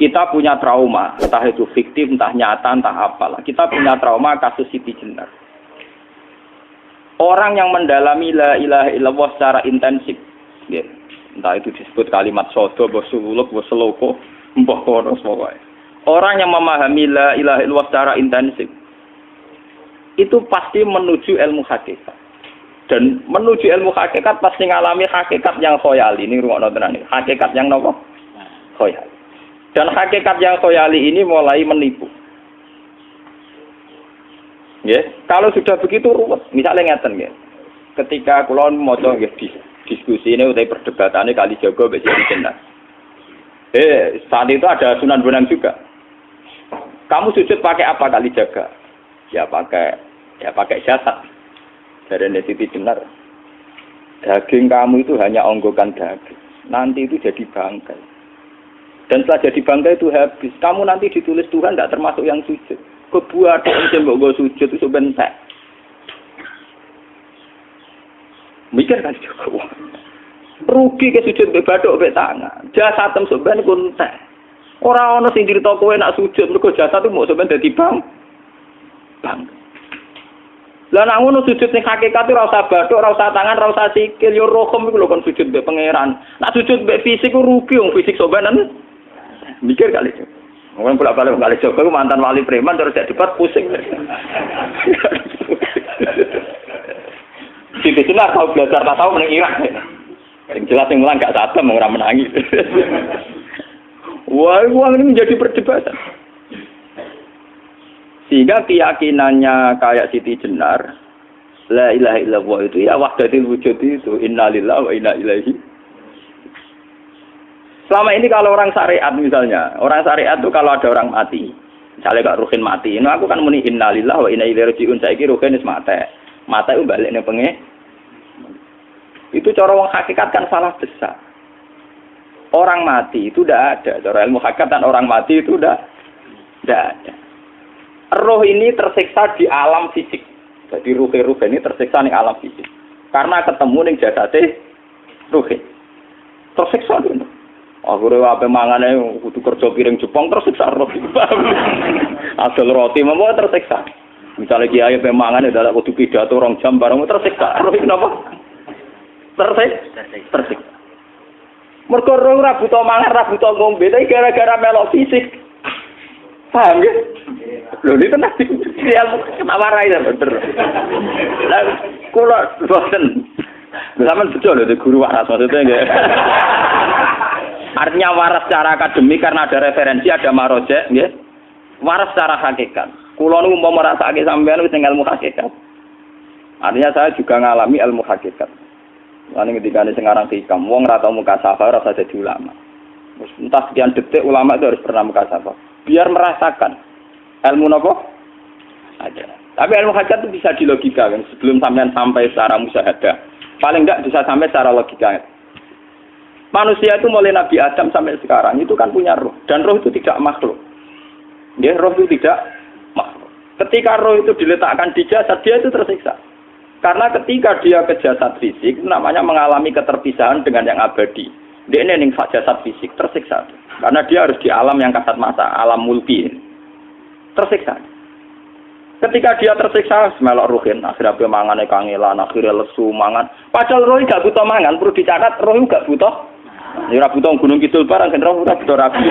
Kita punya trauma, entah itu fiktif, entah nyata, entah apalah. Kita punya trauma kasus Siti Jenar. Orang yang mendalami la ilaha illallah secara intensif, ya, entah itu disebut kalimat sodo, bosuluk, boseloko, mbah kono pokoknya. Orang yang memahami la ilaha illallah secara intensif, itu pasti menuju ilmu hakikat. Dan menuju ilmu hakikat pasti ngalami hakikat yang khoyali. Ini rungokno tenan iki. Hakikat yang nopo? Khoyali. Dan hakikat yang khoyali ini mulai menipu. Ya, kalau sudah begitu ruwet. Misalnya ngeten nggih. Ketika kula maca nggih diskusi ini utai perdebatannya Kalijaga mbek Siti Jenar. Saat itu ada Sunan Bonang juga. Kamu sujud pakai apa Kalijaga? Ya pakai jasad. Dari Siti Jenar. Daging kamu itu hanya onggokan daging. Nanti itu jadi bangkai. Dan setelah jadi bangkai itu habis. Kamu nanti ditulis Tuhan tidak termasuk yang sujud. Kebuat yang mbok sujud itu bentek. Mikir kan juga. Rugi ke sujud mbek bathuk mbek tangan. Jasad sampeyan kuntek. Ora ana sing crita kowe nak sujud mergo jasad itu mau sampeyan dadi bang. Lah nek ngono sujud ning hakikat ora usah bathuk, ora usah tangan, ora usah sikil, yo rohem iku lho kon sujud mbek pangeran. Nak sujud mbek fisik ku rugi wong fisik sampeyan. Mikir kali itu. Orang bolak-balik kali Joko itu mantan wali preman terus jadi debat pusing. Siti Jenar tahu belajar tak tahu menang Irak. Yang jelas yang mulang gak sadar mau orang menangis. Wah, ini menjadi perdebatan. Sehingga keyakinannya kayak Siti Jenar, la ilaha illallah itu ya wahdatul wujud itu innalillahi wa inna ilaihi. Selama ini kalau orang syariat misalnya, orang syariat itu kalau ada orang mati, misalnya Kak Ruhin mati, ini aku kan muni innalillahi wa inna ilaihi raji'un, saiki Ruhin wis mati. Mati itu balik ning penge. Itu cara wong hakikat kan salah besar. Orang mati itu tidak ada, cara ilmu hakikat dan orang mati itu tidak ada. Roh ini tersiksa di alam fisik. Jadi ruh ini tersiksa di alam fisik. Karena ketemu ning jasate ruh. Tersiksa itu. Aku ape mangane kudu kerja piring Jepang tersiksa roh. Asal roti memang tersiksa. Misalnya kiai ape mangane dadak kudu pidato 2 jam bareng tersiksa. Roh kenapa? Tersiksa. Mergo roh ora buta mangan, ora buta ngombe, tapi gara-gara melok fisik. Paham ya? Lho ini tenang dia ketawarai ya bener. Lah kula boten. Sampeyan bejo lho guru waras maksudnya nggih. Artinya waras secara akademik karena ada referensi, ada marojek, nggih. Waras secara hakikat. Kula niku mau merasake sampeyan wis ilmu hakikat. Artinya saya juga ngalami ilmu hakikat. Lan ketika sing aran hikam, wong ora tau mukasafah ora usah jadi ulama. Entah sekian detik ulama itu harus pernah mukasafah. Biar merasakan ilmu nopo aja. Tapi ilmu hakikat itu bisa dilogikakan sebelum sampean sampai secara musyahadah. Paling enggak bisa sampai secara logika. Manusia itu mulai Nabi Adam sampai sekarang itu kan punya roh. Dan roh itu tidak makhluk. Ya, roh itu tidak makhluk. Ketika roh itu diletakkan di jasad, dia itu tersiksa. Karena ketika dia ke jasad fisik, itu namanya mengalami keterpisahan dengan yang abadi. Dia ini ning jasad fisik, tersiksa. Karena dia harus di alam yang kasat mata, alam mulki. Tersiksa. Ketika dia tersiksa, melok ruhin, akhirnya dia mangan kangelan, akhirnya lesu mangan. Padahal roh gak butuh mangan, perlu dicatat, roh gak butuh. Ya ora butuh gunung kidul barang kan ora butuh rapi.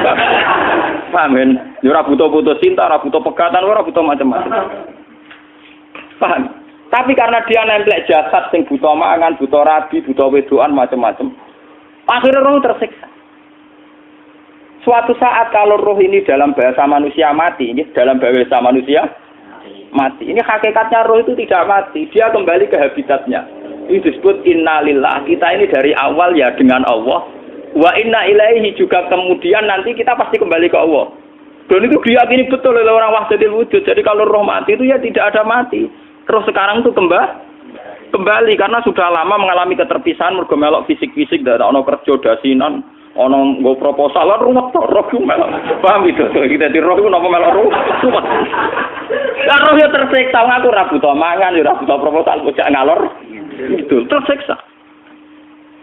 Paham kan? Ya ora butuh putus cinta, ora butuh pegatan, ora butuh macam-macam. Paham? Tapi karena dia nempel jasad sing butuh mangan, butuh rabi, butuh wedoan macam-macam. Akhirnya roh tersiksa. Suatu saat kalau roh ini dalam bahasa manusia mati, ini dalam bahasa manusia mati. Ini hakikatnya roh itu tidak mati, dia kembali ke habitatnya. Ini disebut innalillah. Kita ini dari awal ya dengan Allah. Wa inna ilaihi juga kemudian nanti kita pasti kembali ke Allah. Dan itu diyakini betul oleh orang wahdatul wujud. Jadi kalau roh mati itu ya tidak ada mati. Roh sekarang itu kembali karena sudah lama mengalami keterpisahan mergo melok fisik-fisik dak ono kerja dasinan, ono nggo proposal lan ruwet to roh ku melok. Paham itu? Kita di roh ku napa melok roh. Lah roh ya tersiksa ngaku ra butuh mangan, ya ra butuh proposal bocah ngalor. Itu tersiksa.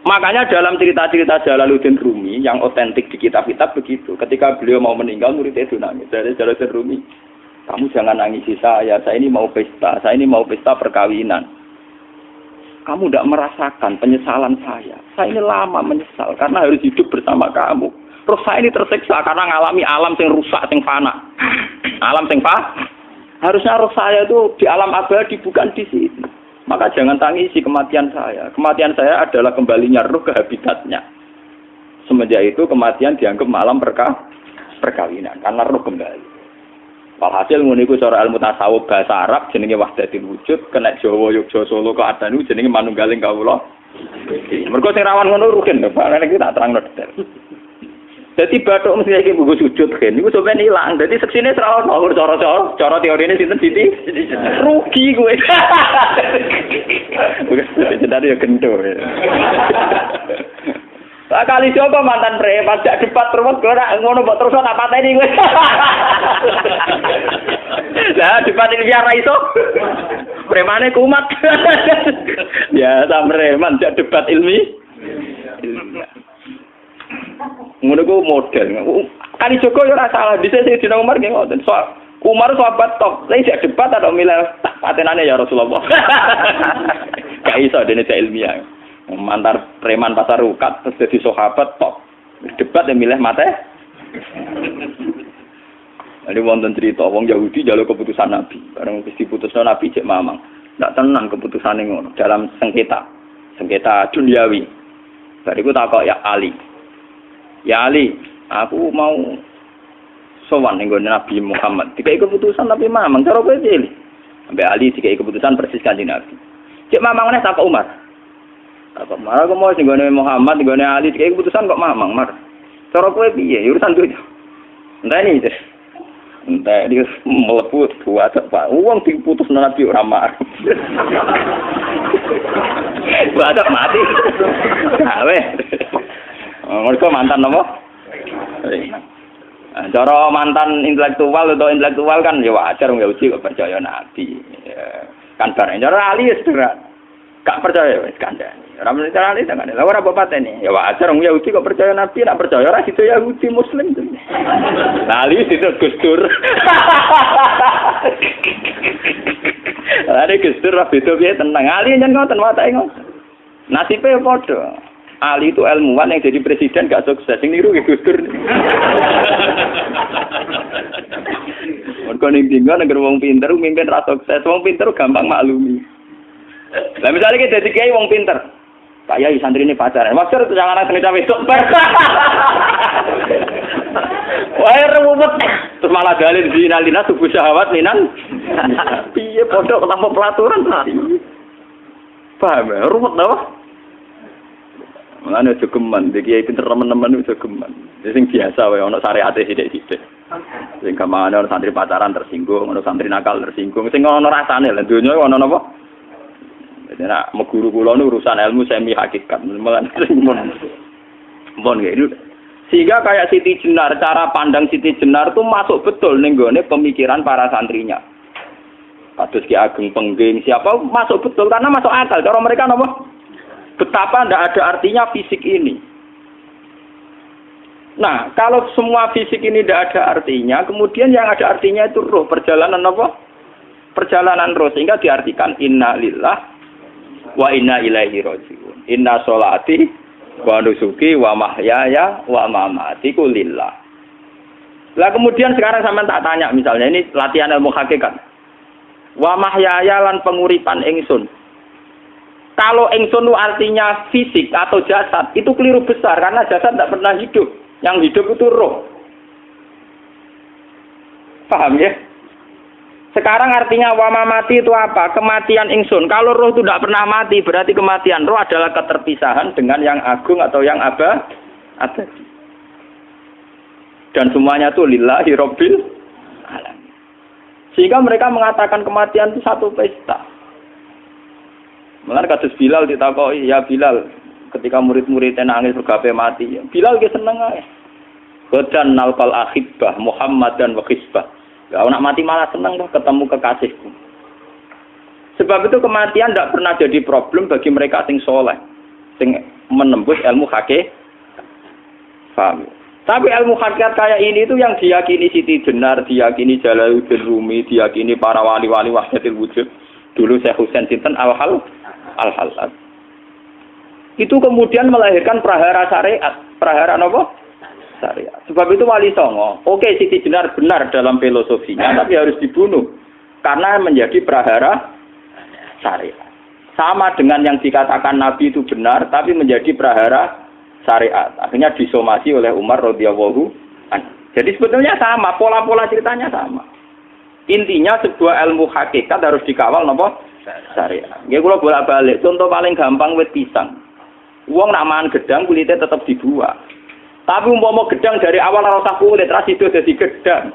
Makanya dalam cerita-cerita Jalaluddin Rumi yang otentik di kitab-kitab begitu. Ketika beliau mau meninggal, muridnya itu nangis. Dari Jalaluddin Rumi, kamu jangan nangisi saya ini mau pesta, saya ini mau pesta perkawinan. Kamu tidak merasakan penyesalan saya. Saya ini lama menyesal karena harus hidup bersama kamu. Terus saya ini tersiksa karena ngalami alam yang rusak, yang fana. Alam yang fana. Harusnya roh saya itu di alam abadi, bukan di sini. Maka jangan tangisi kematian saya. Kematian saya adalah kembalinya roh ke habitatnya. Semenjak itu kematian dianggap malam perkawinan. Karena roh kembali. Walhasil ngene iku cara ilmu tasawuf bahasa Arab jenenge wahdatul wujud, kena Jawa Yogya Solo keadaan iku jenenge manunggaling kawula. Mergo sing rawan ngono rugen, Pak. Nek iki tak terangno detail. Dadi bathuk mesti iki buku sujud kan niku sampeyan ilang. Dadi seksine ora ono cara teorine sinten Siti? Rugi kowe. Jadi ya gento. Tak kali coba mantan preman jak debat terus ora ngono mbok terus tak pateni kowe. Lah debat ilmiah ra iso. Premane kumat. Ya ta preman jak debat ilmiah. Ngono ku model. Kali Joko yo ora salah, bisa sing dina Umar nggih ngoten. Umar sahabat top, lha sik debat atau milih patenane ya Rasulullah. Gak iso dene cek ilmiah. Mantar preman pasar rukat terus dadi sahabat top. Debat yang milih mate. Ada wonten cerita wong Yahudi njaluk keputusan Nabi. Bareng wis diputusno Nabi cek mamang. Ndak tenang keputusane ngono dalam sengketa duniawi. Bariku takok ya Ali. Ya Ali, aku mau sowan ning Nabi Muhammad. Dikai keputusan tapi mamang cara kowe pilih. Sampai Ali dikai keputusan persis Kanjeng Nabi. Cek mamang neh takok Umar. Takok Umar aku mau sing Muhammad, ning Ali dikai keputusan kok mamang, Mar. Cara kowe piye? Urusan dunya. Enteni iki. Entah dia melepuh buat apa? Uang diputus Nabi ora marah. Buat mati. Awe. Mereka mantan apa? Cara mantan intelektual atau intelektual kan ya wajar nggak uji kok percaya Nabi. Kan bareng cara Ali sederhana. Gak percaya wis kandhani. Ora mesti cara Ali kan. Lah ora apa patene. Ya wajar wong Yahudi kok percaya Nabi, nek percaya ora situ Yahudi Muslim. Lah Ali situ Gus Dur. Are Gus Dur ra beda piye tenang. Ali nyen ngoten watake ngoten. Nasibe padha. Ali itu ilmuwan yang jadi presiden gak sukses. Sing niru Gus Dur. Mergo ning dinggo nek wong pinter mimpin ra sukses. Wong pinter gampang maklumi. Lah misalnya kita jadi kiai wong pinter. Pak Yai santri ini pacaran. Maksud itu jangan langsung wedok. Wah, ruwet. Terus malah dalil zinalina subuh syahwat minan. Piye pondok tanpa pelaturan. Paham ya? Ruwet apa? Mulane aja geman, iki kiai pinter teman-teman aja geman. Sing biasa wae ana syariate sithik-sithik. Sing kamane ana santri pacaran tersinggung, ana santri nakal tersinggung. Sing ana rasane lha donya ana napa? Nek guru kula nu urusan ilmu semi hakikat. Mon gitu. Sehingga kayak Siti Jenar, cara pandang Siti Jenar itu masuk betul ning gone pemikiran para santrinya. Kados Ki Ageng Pengging siapa masuk betul karena masuk akal. Cara mereka napa? Betapa tidak ada artinya fisik ini. Nah, kalau semua fisik ini tidak ada artinya, kemudian yang ada artinya itu roh, perjalanan apa? Perjalanan roh, sehingga diartikan inna lillah wa inna ilaihi raji'un. Inna sholati wa nusuki wa mahyaya wa mamati ku lillah. Lah kemudian sekarang sampean tak tanya misalnya ini latihan ilmu hakikat. Wa mahyaya lan penguripan ingsun. Kalau ingsun artinya fisik atau jasad, itu keliru besar karena jasad tidak pernah hidup. Yang hidup itu roh. Paham ya? Sekarang artinya wama mati itu apa? Kematian ingsun. Kalau roh itu tidak pernah mati, berarti kematian roh adalah keterpisahan dengan yang agung atau yang abadi. Dan semuanya itu lillahi rabbil alamin. Sehingga mereka mengatakan kematian itu satu pesta. Mulane kados Bilal ditakoki, ya Bilal, ketika murid-muridnya nangis bergape mati, Bilal ge seneng ae. Godan nalqal akhibah Muhammad dan wa khisbah. Ya nak mati malah seneng kok ketemu kekasihku. Sebab itu kematian tidak pernah jadi problem bagi mereka sing soleh, sing menembus ilmu hakikat. Paham? Tapi ilmu hakikat kayak ini itu yang diyakini Siti Jenar, diyakini Jalaluddin Rumi, diyakini para wali-wali wahdatul wujud. Dulu Syekh Husain sinten Al-Halal. Itu kemudian melahirkan prahara syariat. Prahara apa? Syariat. Sebab itu Wali Songo, oke Siti Jenar benar dalam filosofinya, tapi harus dibunuh. Karena menjadi prahara syariat. Sama dengan yang dikatakan Nabi itu benar, tapi menjadi prahara syariat. Akhirnya disomasi oleh Umar radhiyallahu anhu. Jadi sebetulnya sama, pola-pola ceritanya sama. Intinya sebuah ilmu hakikat harus dikawal napa? Syariat. Nggih kula bolak-balik, contoh paling gampang wit pisang. Wong nak mangan gedang kulitnya tetap dibuang. Tapi umpama gedang dari awal ora usah kulit, ra sido dadi gedang.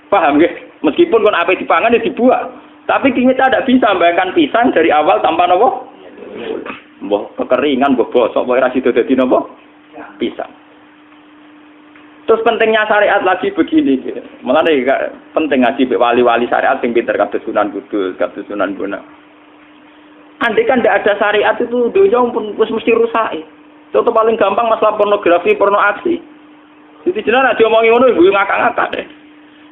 Paham nggih? Meskipun kon ape dipangan ya dibuang. Tapi kita tidak bisa membayangkan pisang dari awal tanpa napa? Mbah kekeringan, mbah bosok, mbah ra sido dadi napa? Pisang. Terus pentingnya syariat lagi begini, malah penting ngaji wali-wali syariat yang pinter kados Sunan Kudus, kados Sunan Bonang. Andai kan tidak ada syariat itu dunia pun mesti rusak. Contoh paling gampang masalah pornografi, porno aksi. Jadi jenar ada omongi ngono ibu ngakak-ngakak deh.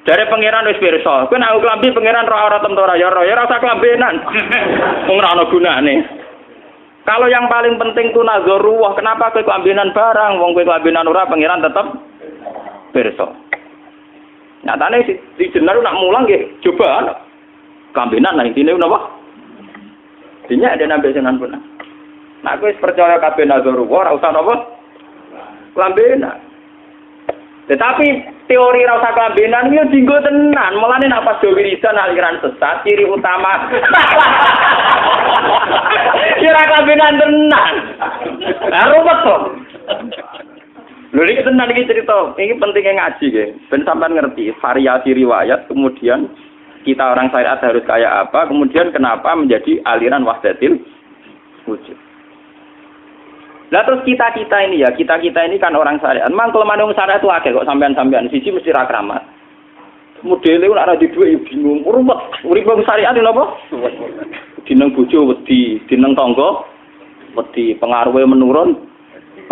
Dari pangeran wis pirsa, kowe nek klambi pangeran ora tentu ya rasa klambenan. Wong ora ana gunane. Kalau yang paling penting itu nazarullah, kenapa kowe klambenan barang, wong kowe klambenan ora pangeran tetap pirsa. Nyatane si jenar nak mulang nggih coba klambenan lah intine napa? Dinya ada nabi Sunan Bonang. Nah kowe percaya kabeh nazarullah ora usah napa? Klambenan. Tetapi teori ora usah klambenan iki dinggo tenan. Mulane nek pas do wiridan aliran sesat ciri utama. Kira klambenan tenan. Lah ruwet to. Lho iki tenan iki cerita. Iki pentingnya ngaji nggih. Ben sampean ngerti variasi riwayat kemudian kita orang syariat harus kayak apa, kemudian kenapa menjadi aliran wahdatil wujud. Lah terus kita ini kan orang syariat. Memang kelemahan orang syariat itu akeh kok sampean-sampean siji mesti ra kramat. Modele ora di duwe bingung, rumet. Urip wong syariat lho apa? Dineng bojo wedi, dineng tangga wedi, pengaruhe menurun.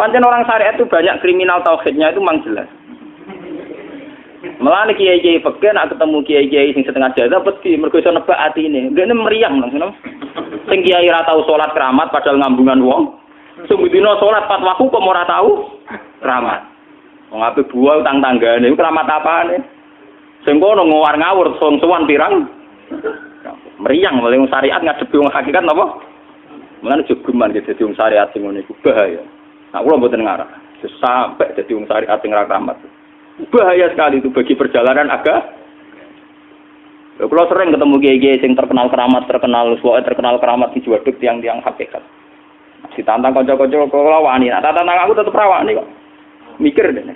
Pancen orang syariat itu banyak kriminal tauhidnya itu memang jelas. Malah kiai-kiai fikih nak ketemu kiai-kiai sing setengah jadah wedi mergo iso nebak atine. Dene meriang langsung. Sing kiai ora tau salat keramat padahal ngambungan wong. Sing dina salat pas waktu kok ora tau keramat. Wong ape buah utang tanggane keramat apane? Sing kono ngawur-ngawur sowan pirang. Meriang mulai wong syariat ngadepi wong hakikat napa? Mulane jogeman dadi wong syariat sing ngene iku bahaya. Nah kula mboten ngarah. Sampai dadi wong syariat sing ra keramat. Bahaya sekali itu bagi perjalanan agama. Kalau sering ketemu kiai-kiai yang terkenal keramat di Juwaduk tiang-tiang hakikat. Ditantang kanca-kanca kula wani, nah tantang aku tetep rawani kok. Mikir deh.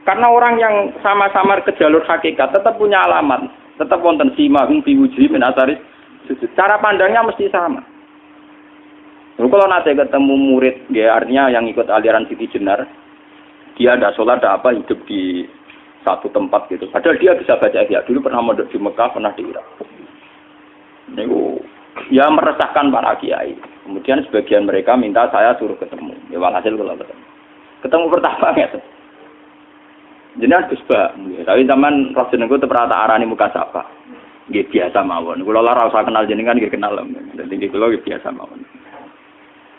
Karena orang yang sama-sama ke jalur hakikat tetap punya alamat, tetap wonten simahum fi wujuhi min asaris sujud. Cara pandangnya mesti sama. Kalau nanti ketemu murid, ya artinya yang ikut aliran Siti Jenar, dia ada sholat, ada apa, hidup di satu tempat gitu. Padahal dia bisa baca ihya. Dulu pernah mondok di Mekah, pernah di Irak. Itu ya meresahkan para kiai. Kemudian sebagian mereka minta saya suruh ketemu. Ya walhasil kalau ketemu pertama ya. Jenengan Gus Ba. Tapi zaman roh jenengku teu pernah tak arani muka sapa. Nggih biasa mawon. Kula ora usah kenal jenengan nggih kenal. Dadi kula nggih biasa mawon.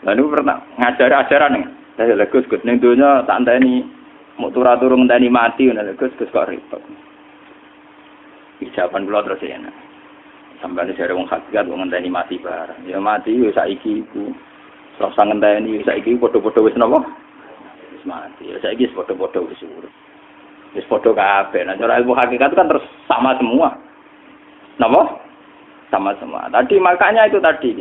Lalu pernah ngajar ajaran saya Gus ning donya tak enteni mau turu-turu ngenteni mati ngono Gus kok repot. Ijaban kula terus ya. Sampai jare wong hakikat wong ngenteni mati bareng. Ya mati yo saiki iku. Ora usah ngenteni saiki padha-padha wis napa? Wis mati. Ya saiki wis padha-padha wis urip. Wis padha kabeh. Nah cara ilmu hakikat itu kan terus sama semua. Napa? Sama semua. Tadi makanya itu tadi.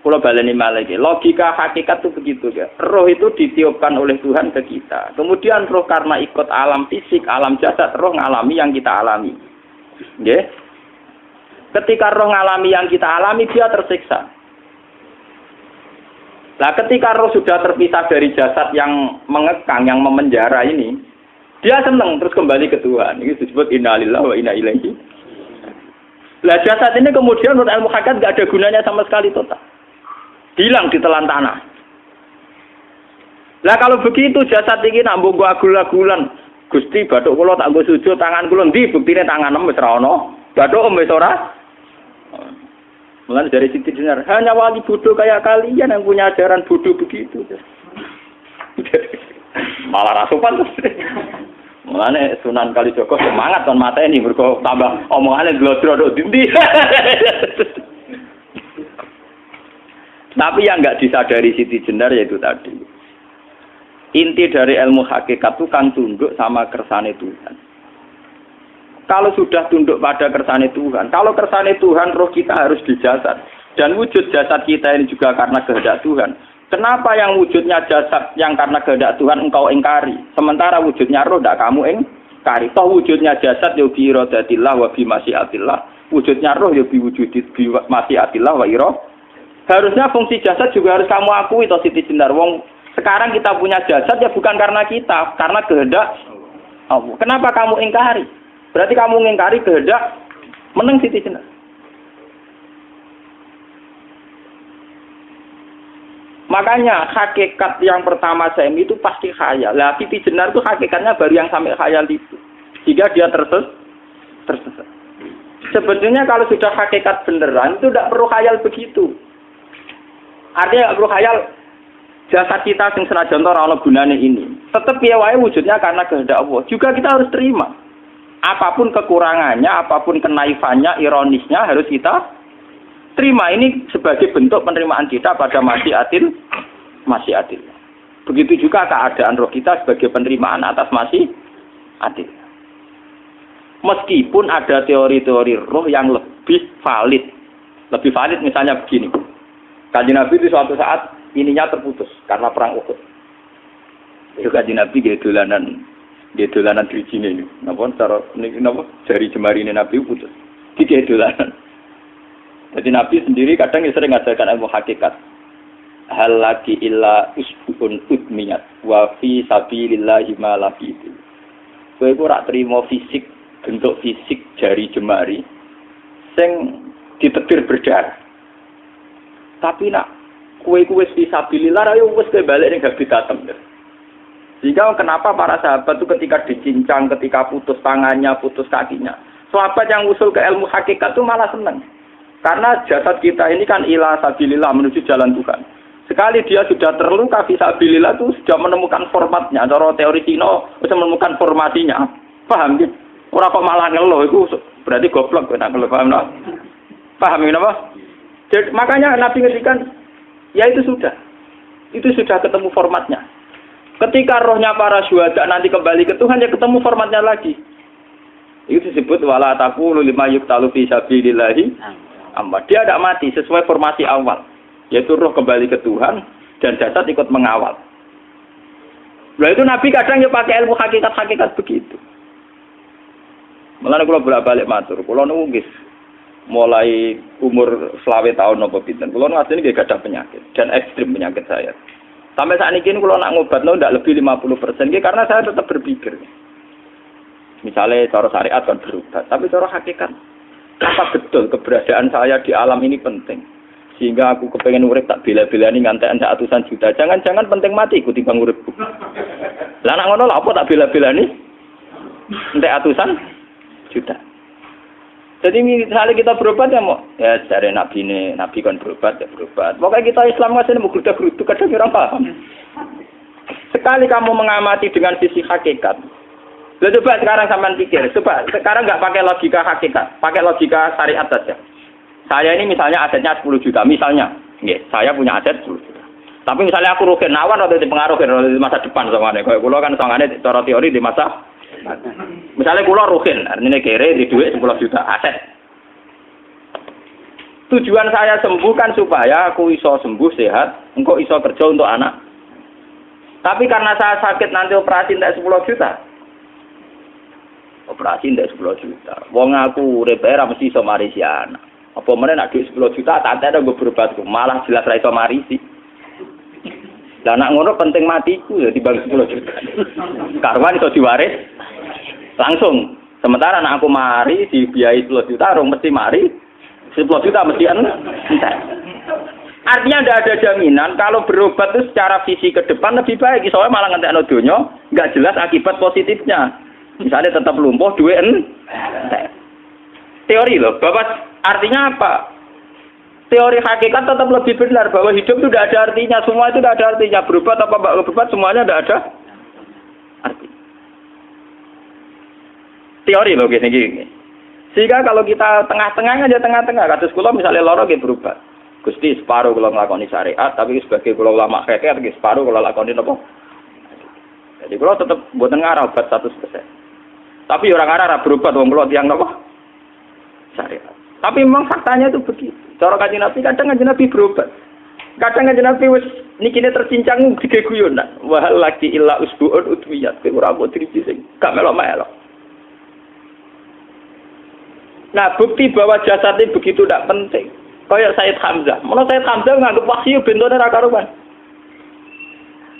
Kalau baleni malaikat, logika hakikat itu begitu ya. Roh itu ditiupkan oleh Tuhan ke kita. Kemudian roh karena ikut alam fisik, alam jasad, roh ngalami yang kita alami. Nggih. Ketika roh ngalami yang kita alami, dia tersiksa. Nah, ketika roh sudah terpisah dari jasad yang mengekang, yang memenjara ini, dia senang terus kembali ke Tuhan. Ini disebut innalillahi wa inna ilaihi. Lah jasad ini kemudian menurut ilmu hakikat enggak ada gunanya sama sekali total. Hilang di telan tanah. Lah kalau begitu jasad iki nak mbok agul-agulan. Gusti bathuk kula tak nggo sujud tangan kula ndi buktine tangan wis ra ono. Bathuk wis ora. Mulane dari Siti Jenar, hanya wali bodoh kayak kalian yang punya ajaran bodoh begitu. Malah rasupan terus. Mulane Sunan Kalijaga semangat kon mateni mergo tambah omongane glodro dindi. Tapi yang enggak disadari Siti Jenar yaitu tadi. Inti dari ilmu hakikat itu kan tunduk sama kersane Tuhan. Kalau sudah tunduk pada kersane Tuhan, kalau kersane Tuhan roh kita harus di jasad. Dan wujud jasad kita ini juga karena kehendak Tuhan. Kenapa yang wujudnya jasad yang karena kehendak Tuhan engkau ingkari? Sementara wujudnya roh tidak kamu ingkari. Toh wujudnya jasad ya bi iradatillah wa bi masyiatillah. Wujudnya roh ya bi wujudit bi masyiatillah wa ira. Harusnya fungsi jasad juga harus kamu akui toh Siti Jenar. Wong sekarang kita punya jasad ya bukan karena kita, karena kehendak Allah. Kenapa kamu ingkari? Berarti kamu mengingkari kehendak meneng Siti Jenar. Makanya hakikat yang pertama saya itu pasti khayal. Lah Siti Jenar itu hakikatnya baru yang sampai khayal itu. Jika dia tersesat. Sebetulnya kalau sudah hakikat beneran itu tidak perlu khayal begitu. Artinya tidak perlu khayal jasad kita sing senajan ora ana gunane ini. Tetap piye wae wujudnya karena kehendak Allah. Juga kita harus terima. Apapun kekurangannya, apapun kenaifannya, ironisnya harus kita terima. Ini sebagai bentuk penerimaan kita pada masyiatil. Begitu juga keadaan roh kita sebagai penerimaan atas masyiatil. Meskipun ada teori-teori roh yang lebih valid. Lebih valid misalnya begini. Kanjeng Nabi itu suatu saat ininya terputus karena perang Uhud. Itu Kanjeng Nabi dolanan drijine ini. Napa cara niki napa jari jemarine Nabi putus. Iki dolanan. Jadi Nabi sendiri kadang sering ngajarkan ilmu hakikat. Hal lagi illa usbun udmiyat wa fi sabilillahi ma lafitu. Kowe ora trimo fisik, bentuk fisik jari jemari sing ditebir berdarah. Tapi nak kowe wis fi sabilillah ayo wis balik ning habitatem. Sehingga kenapa para sahabat itu ketika dicincang, ketika putus tangannya, putus kakinya, sahabat yang usul ke ilmu hakikat itu malah senang. Karena jasad kita ini kan ila sabilillah menuju jalan Tuhan. Sekali dia sudah terluka fisabilillah itu sudah menemukan formatnya. Cara teori Cina sudah menemukan formasinya. Paham gitu? Orang kok malah ngeluh itu berarti goblok kena ngeluh. Paham tak? Paham apa? Jadi, makanya Nabi ngertikan ya itu sudah ketemu formatnya. Ketika rohnya para syuhada nanti kembali ke Tuhan, ya ketemu formatnya lagi. Itu disebut wala taqulu lima yuqtalu fi sabilillahi amma. Dia tidak mati sesuai formasi awal, yaitu roh kembali ke Tuhan dan jasad ikut mengawal. Nah itu Nabi kadang ya pakai ilmu hakikat begitu. Mulane kula bolak-balik matur, kula niku nggih mulai umur 20 tahun napa pinten. Kula asline nggih gadah penyakit dan ekstrim penyakit saya. Sampai saat ini kalau nak ngobatno ndak lebih 50%, karena saya tetap berpikir. Misalnya cara syariat kan berobat, tapi cara hakikat apa betul keberadaan saya di alam ini penting. Sehingga aku kepengen urip tak bela-belani ngantekan ratusan juta. Jangan-jangan penting mati ku timbang uripku. Lah nak ngono lha apa tak bela-belani? Entek ratusan juta. Jadi misalnya kita berobat ya mau ya dari Nabi kan berobat ya berobat. Pokoknya kita Islam masih mau gerutu kadang orang paham. Sekali kamu mengamati dengan sisi hakikat. Coba sekarang sampean pikir, coba sekarang nggak pakai logika hakikat, pakai logika syariat saja. Saya ini misalnya asetnya 10 juta, misalnya, saya punya aset 10 juta. Tapi misalnya aku rugi nawan atau dipengaruhi di masa depan sama nih, kalau kulo kan sangane cara teori di masa. Misalnya kulo ruhin, artinya kere di duit 10 juta aset. Tujuan saya sembuh kan supaya aku iso sembuh sehat, engkau iso kerja untuk anak. Tapi karena saya sakit nanti operasi tidak 10 juta. Operasi tidak 10 juta. Wong aku repera mesti iso marisi anak. Apa meneh nak duit 10 juta tak ada gue berobat malah jelas ra iso marisi. Lah nak ngono penting matiku ya dibanding 10 juta. Karwan iso diwaris langsung. Sementara anak aku mari dibiayai 10 juta, rong mesti mari 10 juta mesti entek. Artinya tidak ada jaminan kalau berobat itu secara visi ke depan lebih baik. Soalnya malah ngentekno donya nggak jelas akibat positifnya. Misalnya tetap lumpuh, duwe teori loh. Bahwa artinya apa? Teori hakikat tetap lebih benar bahwa hidup itu tidak ada artinya. Semua itu tidak ada artinya. Berobat apa enggak berobat semuanya tidak ada arti. Teori loh gini. Sehingga kalau kita tengah-tengah aja tengah-tengah. Kasus kula misalnya lara nggih berobat. Gusti separuh kalau ngelakoni syariat, tapi sebagai kalau ulama kekeh, separuh kalau lakoni apa? Jadi kalau tetap buatan ngarah obat 100%. Tapi orang ngarah berobat, orang kalau tiang apa? Syariat. Tapi memang faktanya itu begitu. Cara Kanjeng Nabi kadang Kanjeng Nabi berobat. Kadang Kanjeng Nabi wis nikine tercincang digeguyon. Wah lagi illa usbuun udwiyat. Ora kok driji sing gak melok-melok. Nah, bukti bahwa jasad ini begitu tidak penting. Kayak Sayyid Hamzah. Menurut Sayyid Hamzah nganggep wahyu bentone ra karuan.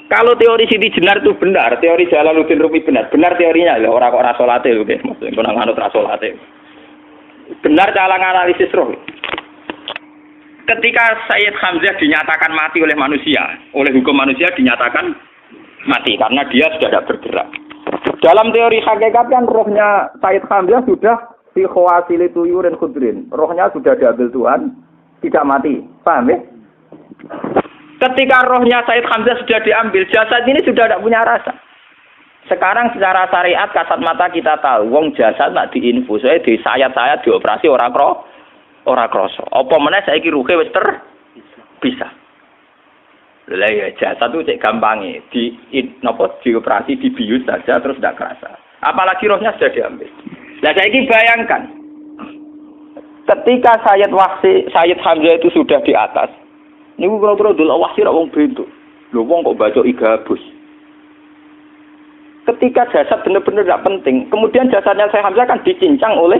Kalau teori Siti Jenar itu benar, teori Jalaluddin Rumi benar. Benar teorinya lho, ora kok ra salate lho, nggih. Maksudnya kok nganut ra salate. Benar cara analisis roh. Ketika Sayyid Hamzah dinyatakan mati oleh manusia, oleh hukum manusia dinyatakan mati karena dia sudah tidak bergerak. Dalam teori hakikat kan rohnya Sayyid Hamzah sudah fi khawasili tuyurin khudrin. Rohnya sudah diambil Tuhan, tidak mati. Paham ya? Ketika rohnya Sayyid Hamzah sudah diambil, jasad ini sudah tidak punya rasa. Sekarang secara syariat kasat mata kita tahu, wong jasad nak diinfus, di sayat-sayat dioperasi ora krasa. Apa meneh saiki ruhe wis bisa. Lah ya jasad itu cek gampange, dioperasi dibius saja terus tidak kerasa. Apalagi rohnya sudah diambil. Lah saiki bayangkan. Ketika Sayyid Hamzah itu sudah di atas, niku kira-kira delok wahsi ra wong bentuk. Lho wong kok baca igabus. Ketika jasad benar-benar tidak penting, kemudian jasadnya Sayyid Hamzah kan dicincang oleh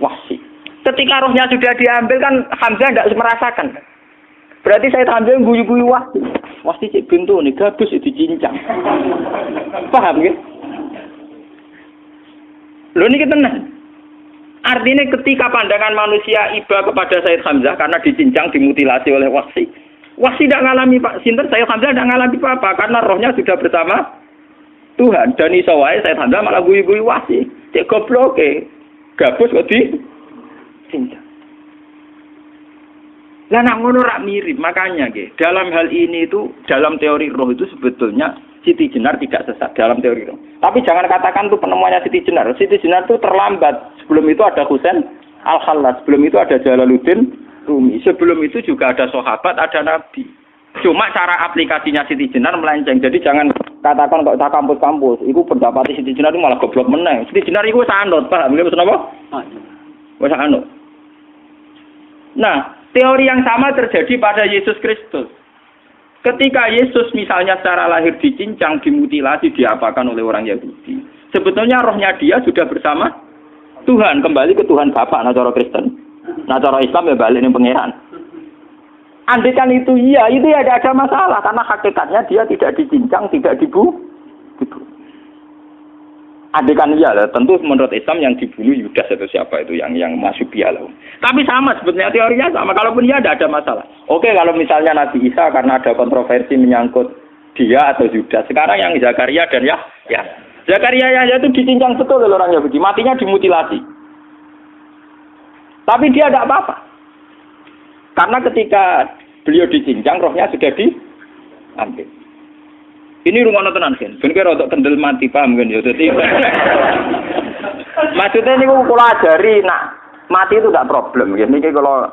wahsi. Ketika rohnya sudah diambil kan Hamzah tidak merasakan. Berarti Sayyid Hamzah guyu-guyu wahsi. Wahsi cek bentuk nih gabus dicincang. Paham ya? Lho niki tenan. Artinya ketika pandangan manusia iba kepada Sayyid Hamzah karena dicincang, dimutilasi oleh wahsi. Wahsi tidak mengalami Pak Sinten, Sayyid Hamzah tidak mengalami apa-apa karena rohnya sudah bersama Tuhan. Dan iso wae Sayyid Hamzah malah guyu-guyu wahsi. Cek goblok gabus kok dicincang. Lah nak ngono rak mirip, makanya dalam hal ini itu dalam teori roh itu sebetulnya Siti Jenar tidak sesat dalam teori roh. Tapi jangan katakan itu penemuannya Siti Jenar. Siti Jenar itu terlambat. Sebelum itu ada Husain Al-Khallas, sebelum itu ada Jalaluddin Rumi, sebelum itu juga ada sahabat, ada nabi. Cuma cara aplikasinya Siti Jenar melenceng. Jadi jangan katakan kok tak kampus-kampus, itu pendapat Siti Jenar itu malah goblok meneng. Siti Jenar itu sanut, paham nggih maksud apa? Wis anut. Nah, teori yang sama terjadi pada Yesus Kristus. Ketika Yesus misalnya secara lahir dicincang, dimutilasi, diapakan oleh orang Yahudi. Sebetulnya rohnya dia sudah bersama Tuhan, kembali ke Tuhan Bapa, nah cara Kristen. Nah cara Islam ya balik ning pangeran. Andaikan itu iya, itu ya tidak ada masalah karena hakikatnya dia tidak dicincang, tidak dibunuh. Andaikan iya lah, tentu menurut Islam yang dibunuh Yudas atau siapa itu yang masuk piala. Tapi sama sebetulnya teorinya sama. Kalaupun iya tidak ada masalah. Oke, kalau misalnya Nabi Isa karena ada kontroversi menyangkut dia atau Yudas. Sekarang yang Zakaria dan Yahya. Zakaria Yahya itu dicincang betul oleh orang Yahudi, matinya dimutilasi. Tapi dia tidak apa-apa. Karena ketika beliau dicincang, rohnya sudah diambil. Ini rumah tenan kan, ben kira untuk kendel mati paham kan ya. Jadi maksudnya ini kalau ajari nak mati itu tidak problem. Ini kalau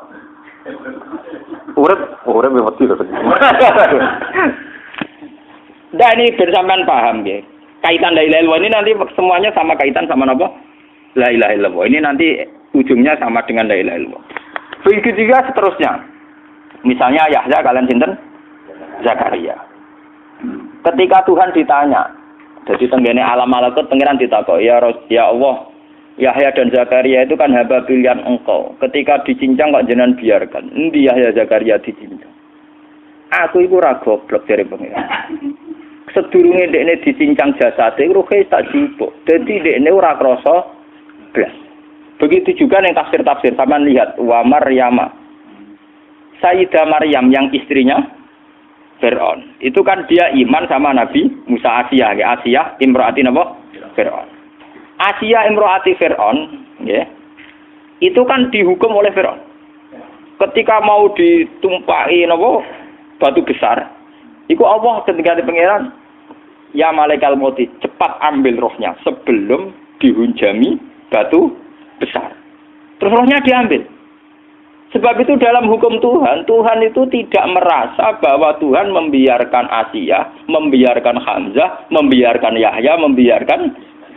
urip mati loh. Nah ini bersamaan paham ya. Kaitan la ilaha illallah ini nanti semuanya sama kaitan sama apa? La ilaha illallah. Ini nanti ujungnya sama dengan la ilaha illallah. Begitu juga seterusnya. Misalnya Yahya kalian sinten? Zakaria. Ketika Tuhan ditanya, jadi tenggene alam malakut pangeran ditakok, ya Allah, Yahya dan Zakaria itu kan hamba pilihan engkau. Ketika dicincang kok jenengan biarkan. Endi Yahya Zakaria dicincang? Aku iku ora goblok dari pangeran. Sedurunge dekne dicincang jasate ruhe tak jupuk. Dadi dekne ora krasa blas. Begitu juga ning tafsir-tafsir sampean lihat wa Maryama Sayyidah Maryam yang istrinya Fir'aun. Itu kan dia iman sama Nabi Musa. Asiyah, ya. Asiyah imro'ati napa? Fir'aun. Asiyah imro'ati Fir'aun, ya. Itu kan dihukum oleh Fir'aun. Ketika mau ditumpahi napa? Batu besar. Iku Allah ketika di pangeran, ya malaikal mauti, cepat ambil rohnya sebelum dihunjami batu besar. Terus rohnya diambil. Sebab itu dalam hukum Tuhan, Tuhan itu tidak merasa bahwa Tuhan membiarkan Asiyah, membiarkan Hamzah, membiarkan Yahya, membiarkan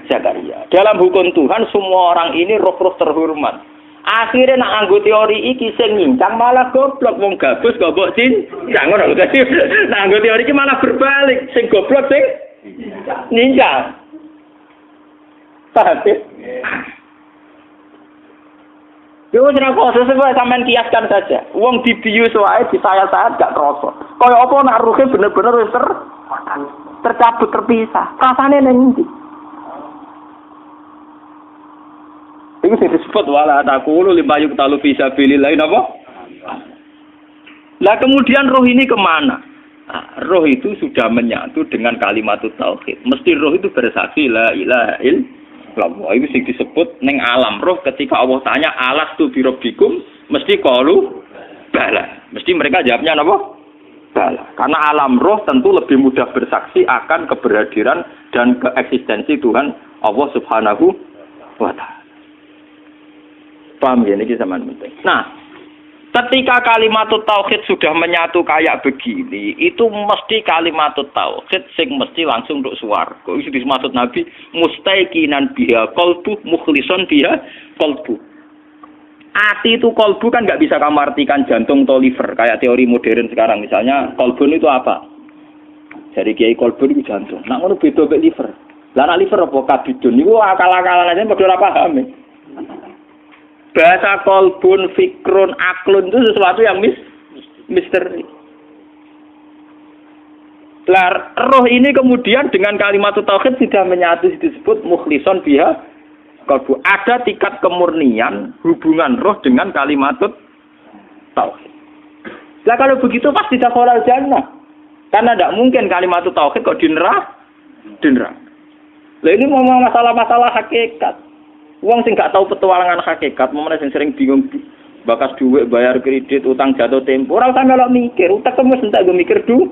Zakaria. Dalam hukum Tuhan, semua orang ini roh-roh terhormat. Akhirnya nak anggo teori iki sing nyincang malah goblok, wong gabus goblok cincang ngono. Dadi nak anggo teori iki malah berbalik, sing goblok sing nyincang. Paham ya? Yo ora kok sesuai sampean kiaskan saja. Wong dibius wae disayat-sayat gak krasa. Kaya apa nak ruhe bener-bener wis tercabut terpisah. Rasane ning ndi? Iku sing disebut wala taqulu limayuk talu fi sabilillah napa? Lah kemudian roh ini kemana? Nah, roh itu sudah menyatu dengan kalimat tauhid. Mesti roh itu bersaksi la ilaha illallah. Itu sing disebut ning alam roh ketika Allah tanya alastu birabbikum mesti qalu bala. Mesti mereka jawabnya apa? Bala. Karena alam roh tentu lebih mudah bersaksi akan keberhadiran dan keeksistensi Tuhan Allah Subhanahu wa taala. Paham ya ini zaman penting. Nah, ketika kalimat tauhid sudah menyatu kayak begini, itu mesti kalimat tauhid sing mesti langsung untuk swarga. Itu dimaksud Nabi mustaiqinan biha qalbu mukhlishon biha qalbu. Ati itu qalbu kan nggak bisa kamu artikan jantung atau liver kayak teori modern sekarang. Misalnya qalbun itu apa? Jadi kiai qalbun itu jantung. Nak ngono beda mek liver. Lah nek liver apa kabidun niku akal-akalan aja padha ora paham. Bahasa kolbun, fikrun, aklun itu sesuatu yang misteri. Roh ini kemudian dengan kalimat tauhid sudah menyatu disebut mukhlishon biha kolbu. Ada tingkat kemurnian hubungan roh dengan kalimat tauhid. Lah kalau begitu pasti dakhalal jannah. Karena tidak mungkin kalimat tauhid kok di neraka. Lah ini ngomong masalah-masalah hakikat. Wong sing gak tahu petualangan hakikat, momene sing sering bingung bakas duit, bayar kredit, utang jatuh tempo, ora usah melok mikir, utek wis entek go mikir duit.